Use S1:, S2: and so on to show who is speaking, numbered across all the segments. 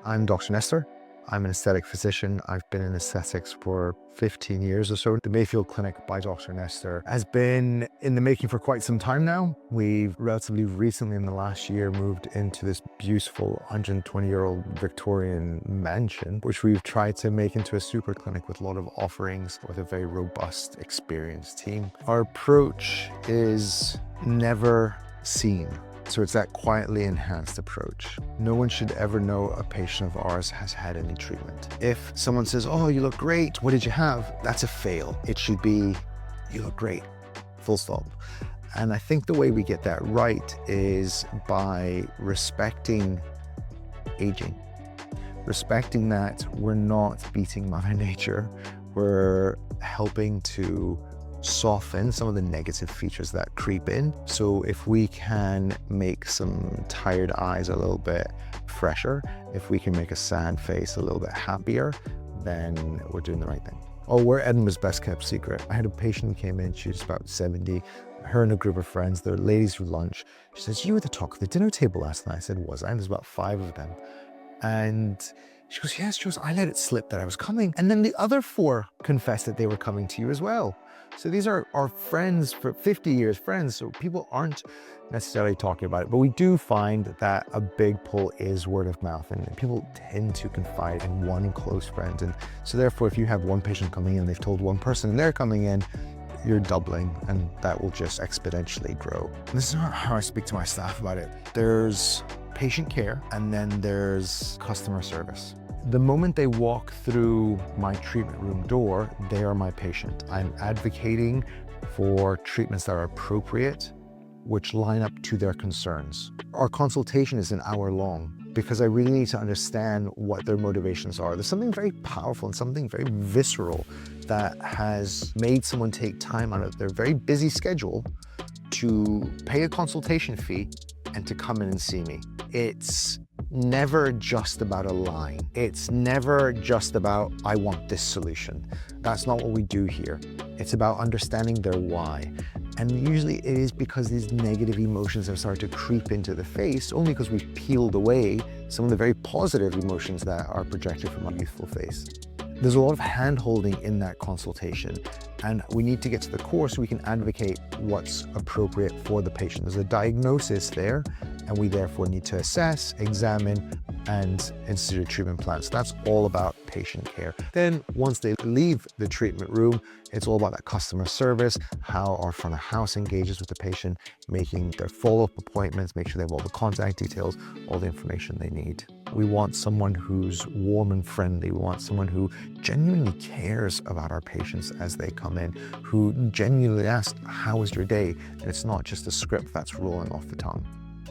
S1: I'm Dr. Nestor. I'm an aesthetic physician. I've been in aesthetics for 15 years or so. The Mayfield Clinic by Dr. Nestor has been in the making for quite some time now. We've relatively recently in the last year moved into this beautiful 120-year-old Victorian mansion, which we've tried to make into a super clinic with a lot of offerings with a very robust, experienced team. Our approach is never seen. So it's that quietly enhanced approach. No one should ever know a patient of ours has had any treatment. If someone says, "Oh, you look great, what did you have?" That's a fail. It should be, "You look great," full stop. And I think the way we get that right is by respecting aging. Respecting that we're not beating Mother Nature. We're helping to soften some of the negative features that creep in. So if we can make some tired eyes a little bit fresher, if we can make a sad face a little bit happier, then we're doing the right thing. Oh, we're Edinburgh's best kept secret. I had a patient who came in, she was about 70, her and a group of friends, they're ladies with lunch. She says, "You were the talk of the dinner table last night." I said, "Was I?" And there's about 5 of them. And she goes, "Yes, Jules, I let it slip that I was coming." And then the other 4 confessed that they were coming to you as well. So these are our friends for 50 years, friends. So people aren't necessarily talking about it, but we do find that a big pull is word of mouth, and people tend to confide in one close friend. And so therefore, if you have one patient coming in, they've told one person and they're coming in, you're doubling, and that will just exponentially grow. And this is not how I speak to my staff about it. There's patient care, and then there's customer service. The moment they walk through my treatment room door, they are my patient. I'm advocating for treatments that are appropriate, which line up to their concerns. Our consultation is an hour long because I really need to understand what their motivations are. There's something very powerful and something very visceral that has made someone take time out of their very busy schedule to pay a consultation fee and to come in and see me. It's never just about a line. It's never just about, "I want this solution." That's not what we do here. It's about understanding their why. And usually it is because these negative emotions have started to creep into the face, only because we've peeled away some of the very positive emotions that are projected from our youthful face. There's a lot of hand-holding in that consultation, and we need to get to the core so we can advocate what's appropriate for the patient. There's a diagnosis there, and we therefore need to assess, examine, and institute a treatment plan. So that's all about patient care. Then once they leave the treatment room, it's all about that customer service, how our front of house engages with the patient, making their follow-up appointments, make sure they have all the contact details, all the information they need. We want someone who's warm and friendly. We want someone who genuinely cares about our patients as they come in, who genuinely asks, "How was your day?" And it's not just a script that's rolling off the tongue.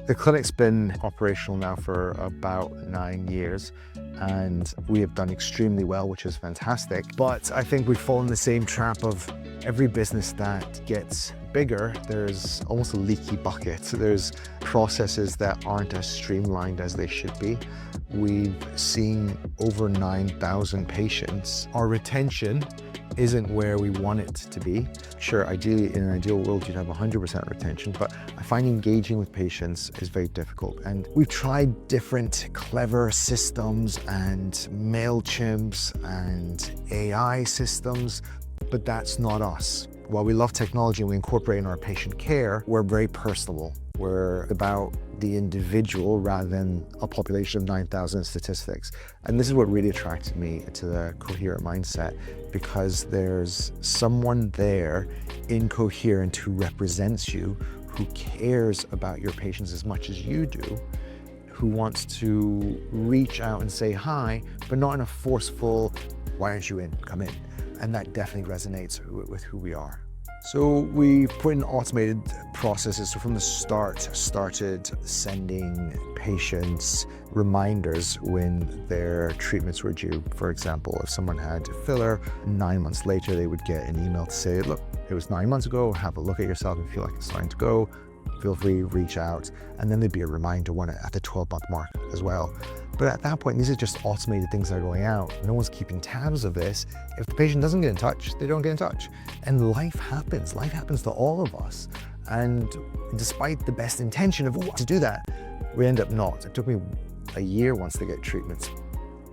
S1: The clinic's been operational now for about 9 years, and we have done extremely well, which is fantastic. But I think we fall in the same trap of every business that gets bigger, there's almost a leaky bucket. There's processes that aren't as streamlined as they should be. We've seen over 9,000 patients. Our retention isn't where we want it to be. Sure, ideally, in an ideal world, you'd have 100% retention, but I find engaging with patients is very difficult. And we've tried different clever systems and MailChimps and AI systems, but that's not us. While we love technology and we incorporate in our patient care, we're very personable. We're about the individual rather than a population of 9,000 statistics. And this is what really attracted me to the Coherent mindset, because there's someone there in Coherent who represents you, who cares about your patients as much as you do, who wants to reach out and say hi, but not in a forceful, "Why aren't you in? Come in." And that definitely resonates with who we are. So we put in automated processes. So from the start, started sending patients reminders when their treatments were due. For example, if someone had a filler, 9 months later, they would get an email to say, "Look, it was 9 months ago, have a look at yourself and feel like it's time to go. Feel free, reach out." And then there'd be a reminder one at the 12-month mark as well. But at that point, these are just automated things that are going out. No one's keeping tabs of this. If the patient doesn't get in touch, they don't get in touch. And life happens. Life happens to all of us. And despite the best intention of to do that, we end up not. It took me a year once to get treatments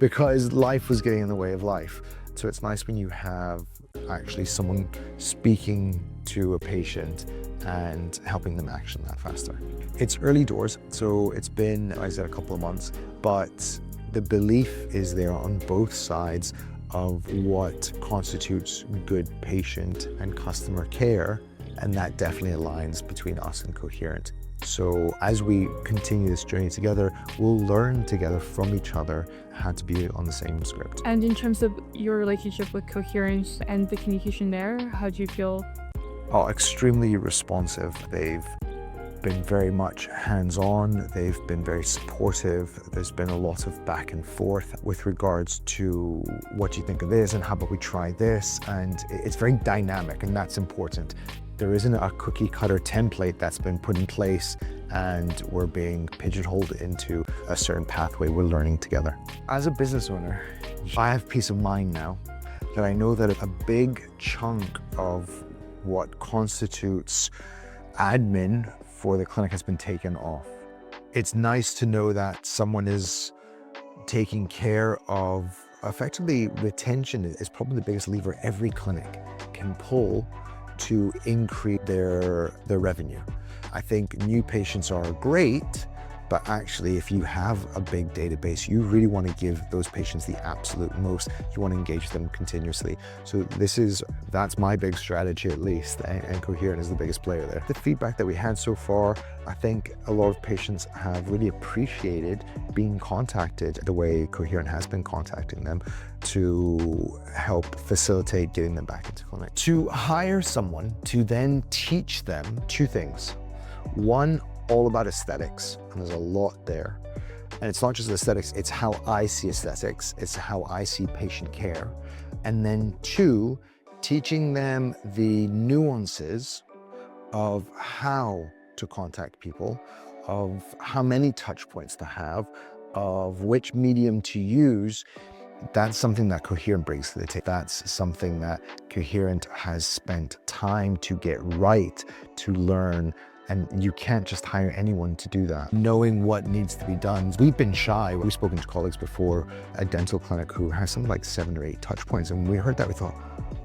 S1: because life was getting in the way of life. So it's nice when you have actually someone speaking to a patient and helping them action that faster. It's early doors, so it's been, I said, a couple of months, but the belief is there on both sides of what constitutes good patient and customer care, and that definitely aligns between us and Coherent. So as we continue this journey together, we'll learn together from each other how to be on the same script.
S2: And in terms of your relationship with Coherent and the communication there, how do you feel?
S1: Oh, extremely responsive. They've been very much hands-on. They've been very supportive. There's been a lot of back and forth with regards to what do you think of this and how about we try this? And it's very dynamic, and that's important. There isn't a cookie cutter template that's been put in place and we're being pigeonholed into a certain pathway. We're learning together. As a business owner, I have peace of mind now that I know that a big chunk of what constitutes admin for the clinic has been taken off. It's nice to know that someone is taking care of, effectively, retention is probably the biggest lever every clinic can pull to increase their revenue. I think new patients are great, but actually if you have a big database, you really want to give those patients the absolute most. You want to engage them continuously. So that's my big strategy, at least, and Coherent is the biggest player there. The feedback that we had so far, I think a lot of patients have really appreciated being contacted the way Coherent has been contacting them to help facilitate getting them back into clinic. To hire someone to then teach them two things. One, all about aesthetics, and there's a lot there. And it's not just aesthetics, it's how I see aesthetics, it's how I see patient care. And then two, teaching them the nuances of how to contact people, of how many touch points to have, of which medium to use. That's something that Coherent brings to the table. That's something that Coherent has spent time to get right, to learn, and you can't just hire anyone to do that. Knowing what needs to be done. We've been shy. We've spoken to colleagues before, a dental clinic who has something like 7 or 8 touch points, and we heard that, we thought,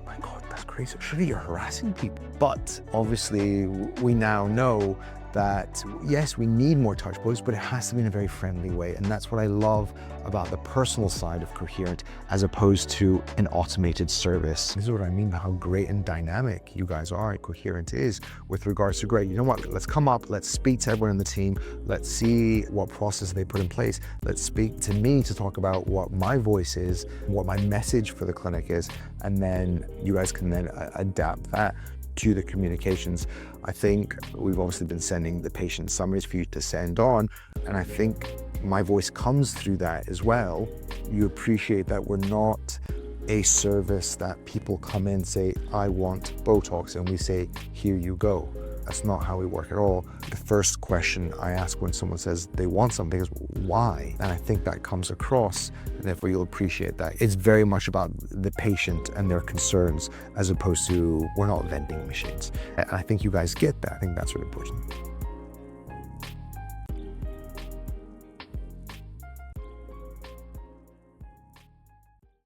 S1: my God, that's crazy. Surely you're harassing people. But obviously, we now know that yes, we need more touch points, but it has to be in a very friendly way. And that's what I love about the personal side of Coherent as opposed to an automated service. This is what I mean by how great and dynamic you guys are, Coherent is, with regards to great. You know what, let's come up, let's speak to everyone in the team, let's see what process they put in place. Let's speak to me to talk about what my voice is, what my message for the clinic is, and then you guys can then adapt that to the communications. I think we've obviously been sending the patient summaries for you to send on, and I think my voice comes through that as well. You appreciate that we're not a service that people come in and say, I want Botox, and we say, here you go. That's not how we work at all. The first question I ask when someone says they want something is why? And I think that comes across, and therefore you'll appreciate that. It's very much about the patient and their concerns as opposed to we're not vending machines. And I think you guys get that. I think that's really important.